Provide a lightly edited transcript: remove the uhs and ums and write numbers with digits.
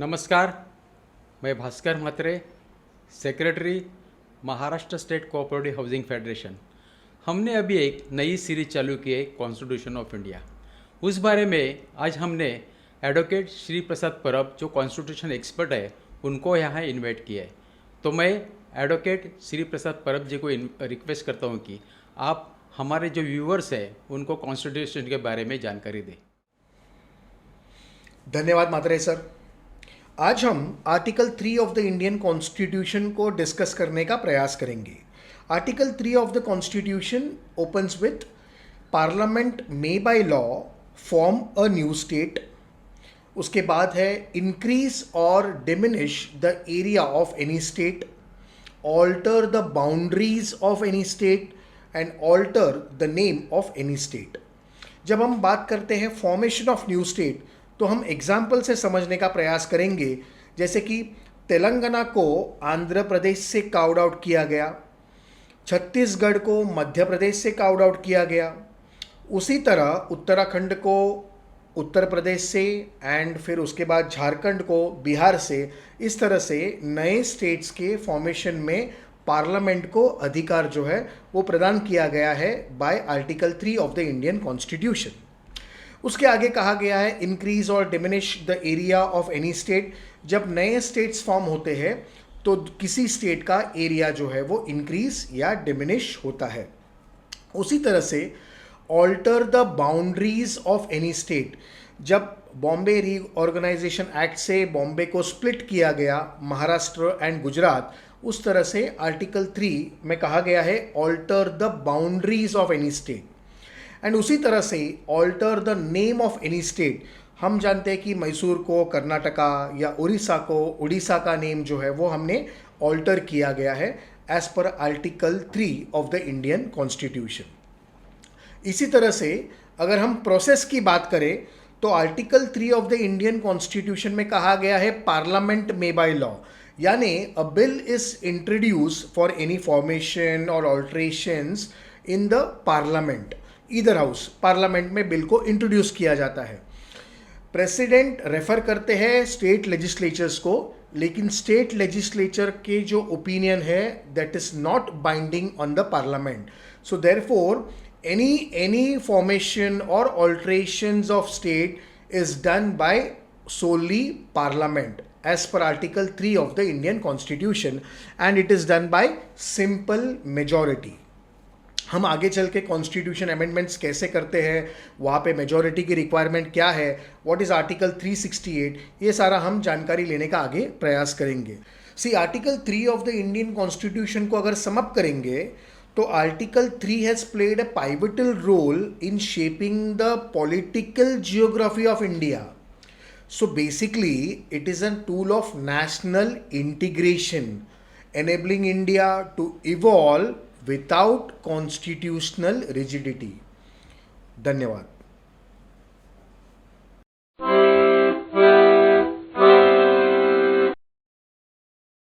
नमस्कार, मैं Bhaskar Mhatre, secretary Maharashtra state cooperative housing federation. हमने अभी एक नई सीरीज चालू की है कॉन्स्टिट्यूशन ऑफ इंडिया। उस बारे में आज हमने एडवोकेट श्री प्रसाद परब जो कॉन्स्टिट्यूशन एक्सपर्ट है उनको यहाँ इनवाइट किया है। तो मैं एडवोकेट श्री प्रसाद परब जी को रिक्वेस्ट करता हूँ कि आप हमारे जो व्यूअर्स हैं उनको कॉन्स्टिट्यूशन के बारे में जानकारी दें। धन्यवाद मात्रे सर। आज हम article 3 of the Indian constitution को डिस्कस करने का प्रयास करेंगे। Article 3 of the constitution opens with parliament may by law form a new state. उसके बाद है इंक्रीज और diminish the area of any state, alter the boundaries of any state and alter the name of any state. जब हम बात करते हैं formation of new state तो हम एग्जाम्पल से समझने का प्रयास करेंगे। जैसे कि तेलंगाना को आंध्र प्रदेश से कार्व्ड आउट किया गया, छत्तीसगढ़ को मध्य प्रदेश से कार्व्ड आउट किया गया, उसी तरह उत्तराखंड को उत्तर प्रदेश से एंड फिर उसके बाद झारखंड को बिहार से। इस तरह से नए स्टेट्स के फॉर्मेशन में पार्लियामेंट को अधिकार जो है वो प्रदान किया गया है bye article 3 of the Indian constitution. उसके आगे कहा गया है इंक्रीज और diminish the area of any state. जब नए स्टेट्स फॉर्म होते हैं तो किसी स्टेट का एरिया जो है वो इंक्रीज या डिमिनिश होता है। उसी तरह से alter the boundaries of any state. जब बॉम्बे रीऑर्गेनाइजेशन एक्ट से बॉम्बे को स्प्लिट किया गया महाराष्ट्र एंड गुजरात, उस तरह से आर्टिकल 3 में कहा गया है alter the boundaries of any state. And उसी तरह से alter the name of any state. हम जानते हैं कि मैसूर को कर्नाटका या उड़ीसा को उड़ीसा का नेम जो है वो हमने ऑल्टर किया गया है as per article 3 of the Indian constitution. इसी तरह से अगर हम प्रोसेस की बात करें तो article 3 of the Indian constitution में कहा गया है पार्लियामेंट मे बाय लॉ, यानी a bill is introduce for any formation or alterations in the parliament. Either house parliament में बिल को इंट्रोड्यूस किया जाता है। प्रेसिडेंट रेफर करते हैं स्टेट लेजिस्लेचर्स को, लेकिन स्टेट लेजिस्लेचर के जो ओपिनियन है that is not binding on the parliament. So therefore any formation or alterations of state is done by solely parliament as per article 3 of the Indian constitution and it is done by simple majority। हम आगे चल के constitution amendments कैसे करते हैं, वहाँ पे majority की रिक्वायरमेंट क्या है, व्हाट इज़ आर्टिकल 368, ये सारा हम जानकारी लेने का आगे प्रयास करेंगे। See article 3 of the Indian constitution को अगर समअप करेंगे तो article 3 has played a pivotal role in shaping the political geography of India. So basically, it is a tool of national integration, enabling India to evolve without constitutional rigidity. धन्यवाद।